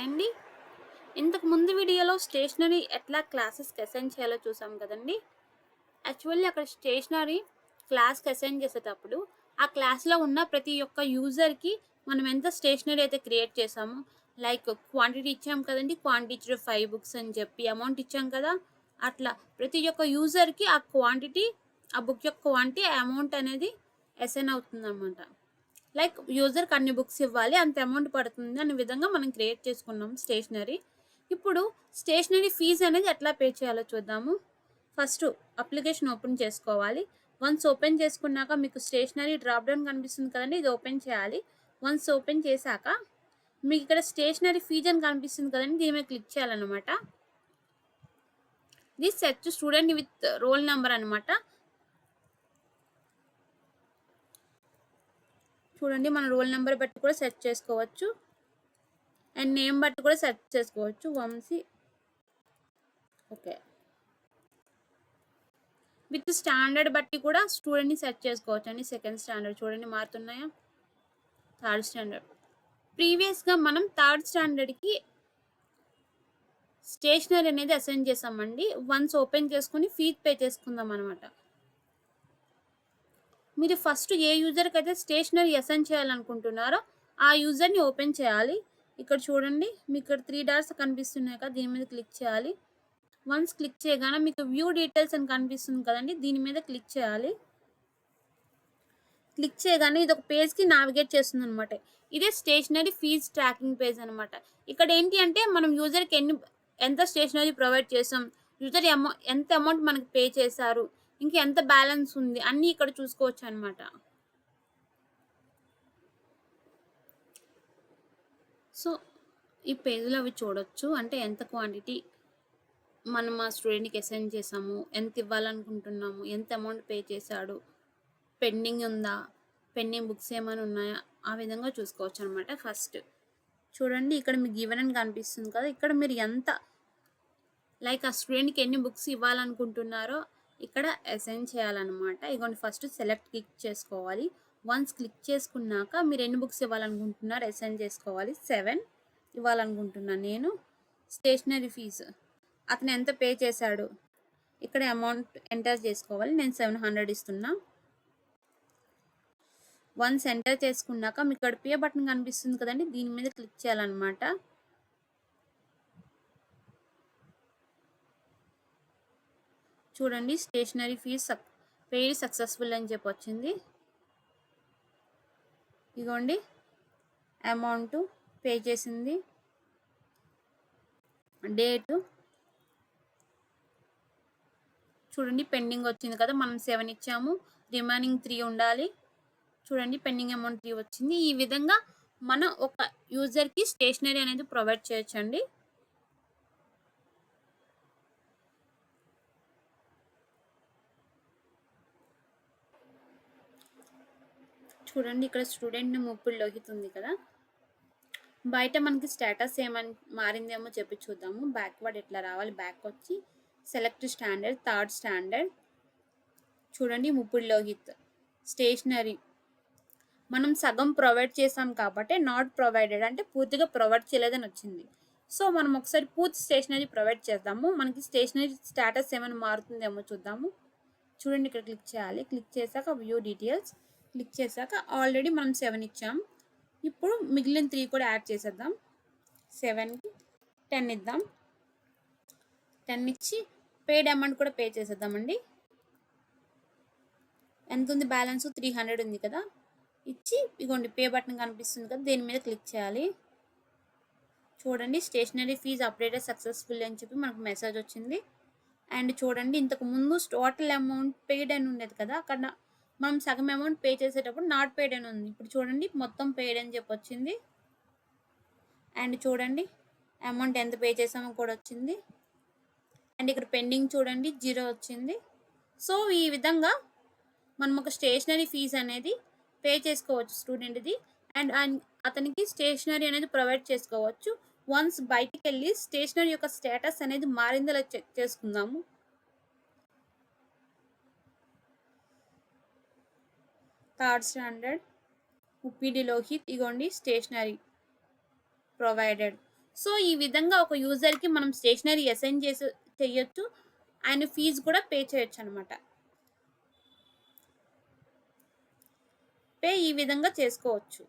అండి. ఇంతకు ముందు వీడియోలో స్టేషనరీ ఎట్లా క్లాసెస్‌కి అసైన్ చేయాలో చూసాం కదండీ! యాక్చువల్లీ అక్కడ స్టేషనరీ క్లాస్‌కి అసైన్ చేసేటప్పుడు, ఆ క్లాస్‌లో ఉన్న ప్రతి ఒక్క యూజర్‌కి మనం ఎంత స్టేషనరీ అయితే క్రియేట్ చేసామో, లైక్ క్వాంటిటీ ఇచ్చాం కదండీ! క్వాంటిటీ 5 బుక్స్ అని చెప్పి అమౌంట్ ఇచ్చాం కదా! అట్లా ప్రతి ఒక్క యూజర్‌కి ఆ క్వాంటిటీ, ఆ బుక్ యొక్క క్వాంటిటీ, అమౌంట్ అనేది అసైన్ అవుతుందన్నమాట. లైక్ యూజర్‌కి అన్ని బుక్స్ ఇవ్వాలి. అంత అమౌంట్ పడుతుంది అనే విధంగా మనం క్రియేట్ చేసుకున్నాం స్టేషనరీ. ఇప్పుడు స్టేషనరీ ఫీజ్ అనేది ఎట్లా పే చేయాలో చూద్దాము. ఫస్ట్ అప్లికేషన్ ఓపెన్ చేసుకోవాలి. వన్స్ ఓపెన్ చేసుకున్నాక మీకు స్టేషనరీ డ్రాప్ డౌన్ కనిపిస్తుంది కదండీ! ఇది ఓపెన్ చేయాలి. వన్స్ ఓపెన్ చేశాక మీకు ఇక్కడ స్టేషనరీ ఫీజ్ అని కనిపిస్తుంది కదండీ! దీని మీద క్లిక్ చేయాలన్నమాట. ఇది search student with roll number అనమాట. చూడండి, మన రోల్ నెంబర్ బట్టి కూడా సెర్చ్ చేసుకోవచ్చు. అండ్ నేమ్ బట్టి కూడా సెర్చ్ చేసుకోవచ్చు. వంశీ. ఓకే. విత్ స్టాండర్డ్ బట్టి కూడా స్టూడెంట్‌ని సెర్చ్ చేసుకోవచ్చు అండి. సెకండ్ స్టాండర్డ్ చూడండి మారుతున్నాయా? Third standard. ప్రీవియస్‌గా మనం థర్డ్ స్టాండర్డ్‌కి స్టేషనరీ అనేది అసైన్ చేసామండి. వన్స్ ఓపెన్ చేసుకొని ఫీజ్ పే చేసుకుందాం అనమాట. మీరు ఫస్ట్ ఏ యూజర్‌కి అయితే స్టేషనరీ అసైన్ చేయాలనుకుంటున్నారో ఆ యూజర్‌ని ఓపెన్ చేయాలి. ఇక్కడ చూడండి, మీకు ఇక్కడ 3 డాట్స్ కనిపిస్తున్నాయి కదా! దీని మీద క్లిక్ చేయాలి. వన్స్ క్లిక్ చేయగానే మీకు వ్యూ డీటెయిల్స్ అని కనిపిస్తుంది కదండీ! దీని మీద క్లిక్ చేయాలి. క్లిక్ చేయగానే ఇది ఒక పేజ్‌కి నావిగేట్ చేస్తుందనమాట. ఇదే స్టేషనరీ ఫీజ్ ట్రాకింగ్ పేజ్ అనమాట. ఇక్కడ ఏంటి అంటే మనం యూజర్‌కి ఎంత స్టేషనరీ ప్రొవైడ్ చేసాం, యూజర్ ఎంత అమౌంట్ మనకి పే చేశారు, ఇంకా ఎంత బ్యాలెన్స్ ఉంది అన్నీ ఇక్కడ చూసుకోవచ్చనమాట. సో, ఈ పేజ్‌లో అవి చూడొచ్చు. అంటే ఎంత క్వాంటిటీ మనం ఆ స్టూడెంట్‌కి అసైన్ చేసాము, ఎంత ఇవ్వాలనుకుంటున్నాము, ఎంత అమౌంట్ పే చేశాడు, పెండింగ్ ఉందా, పెండింగ్ బుక్స్ ఏమైనా ఉన్నాయా, ఆ విధంగా చూసుకోవచ్చనమాట. ఫస్ట్ చూడండి, ఇక్కడ మీకు గివెన్ అని కనిపిస్తుంది కదా! ఇక్కడ మీరు ఎంత లైక్ ఆ స్టూడెంట్‌కి ఎన్ని బుక్స్ ఇవ్వాలనుకుంటున్నారో ఇక్కడ అసైన్ చేయాలన్నమాట. ఇగోండి, ఫస్ట్ సెలెక్ట్ క్లిక్ చేసుకోవాలి. వన్స్ క్లిక్ చేసుకున్నాక మీరు ఎన్ని బుక్స్ ఇవ్వాలనుకుంటున్నారో అసైన్ చేసుకోవాలి. 7 ఇవ్వాలనుకుంటున్నాను నేను. స్టేషనరీ ఫీజు అతను ఎంత పే చేశాడు, ఇక్కడ అమౌంట్ ఎంటర్ చేసుకోవాలి. నేను 700 ఇస్తున్నా. వన్స్ ఎంటర్ చేసుకున్నాక మీకు ఇక్కడ పే బటన్ కనిపిస్తుంది కదండి! దీని మీద క్లిక్ చేయాలన్నమాట. చూడండి, స్టేషనరీ ఫీజ్ పేడ్ సక్సెస్ఫుల్ అని చెప్పి వచ్చింది. ఇగోండి, అమౌంట్ పే చేసింది, డేటు చూడండి, పెండింగ్ వచ్చింది కదా! మనం 7 ఇచ్చాము, రిమైనింగ్ 3 ఉండాలి. చూడండి, పెండింగ్ అమౌంట్ 3 వచ్చింది. ఈ విధంగా మనం ఒక యూజర్‌కి స్టేషనరీ అనేది ప్రొవైడ్ చేయొచ్చండి. చూడండి, ఇక్కడ స్టూడెంట్ ముప్పుడి లోహిత్ ఉంది కదా! బయట మనకి స్టేటస్ ఏమని మారిందేమో చెప్పి చూద్దాము. బ్యాక్వర్డ్ ఎట్లా రావాలి, బ్యాక్ వచ్చి సెలెక్ట్ స్టాండర్డ్, థర్డ్ స్టాండర్డ్. చూడండి, ముప్పుడి లోహిత్ స్టేషనరీ మనం సగం ప్రొవైడ్ చేసాం కాబట్టి నాట్ ప్రొవైడెడ్ అంటే పూర్తిగా ప్రొవైడ్ చేయలేదని వచ్చింది. సో మనం ఒకసారి పూర్తి స్టేషనరీ ప్రొవైడ్ చేద్దాము. మనకి స్టేషనరీ స్టేటస్ ఏమైనా మారుతుందేమో చూద్దాము. చూడండి, ఇక్కడ క్లిక్ చేయాలి. క్లిక్ చేశాక వ్యూ డీటెయిల్స్ క్లిక్ చేశాక ఆల్రెడీ మనం 7 ఇచ్చాం. ఇప్పుడు మిగిలిన 3 కూడా యాడ్ చేసేద్దాం. 7కి 10 ఇద్దాం. 10 ఇచ్చి పేడ్ అమౌంట్ కూడా పే చేసేద్దామండి. ఎంత ఉంది బ్యాలెన్స్? 300 ఉంది కదా! ఇచ్చి ఇగోండి, పే బటన్ కనిపిస్తుంది కదా! దీని మీద క్లిక్ చేయాలి. చూడండి, స్టేషనరీ ఫీజ్ అప్డేటెడ్ సక్సెస్ఫుల్ అని చెప్పి మనకు మెసేజ్ వచ్చింది. అండ్ చూడండి, ఇంతకు ముందు టోటల్ అమౌంట్ పెయిడ్ అని ఉండేది కదా! అక్కడ మనం సగం అమౌంట్ పే చేసేటప్పుడు నాట్ పెయిడ్ అని ఉంది. ఇప్పుడు చూడండి, మొత్తం పెయిడ్ అని చెప్పి వచ్చింది. అండ్ చూడండి, అమౌంట్ ఎంత పే చేసామో కూడా వచ్చింది. అండ్ ఇక్కడ పెండింగ్ చూడండి, 0 వచ్చింది. సో ఈ విధంగా మనం ఒక స్టేషనరీ ఫీజ్ అనేది పే చేసుకోవచ్చు స్టూడెంట్ది. అండ్ అతనికి స్టేషనరీ అనేది ప్రొవైడ్ చేసుకోవచ్చు. వన్స్ బయటికి వెళ్ళి స్టేషనరీ యొక్క స్టేటస్ అనేది మారిందో చెక్ చేసుకుందాము. థర్డ్ స్టాండర్డ్ ఉప్పిడి లోహిత్, ఇగోండి స్టేషనరీ ప్రొవైడెడ్. సో, ఈ విధంగా ఒక యూజర్‌కి మనం స్టేషనరీ అసైన్ చెయ్యొచ్చు. ఆయన ఫీజ్ కూడా పే చేయొచ్చనమాట. ఈ విధంగా చేసుకోవచ్చు.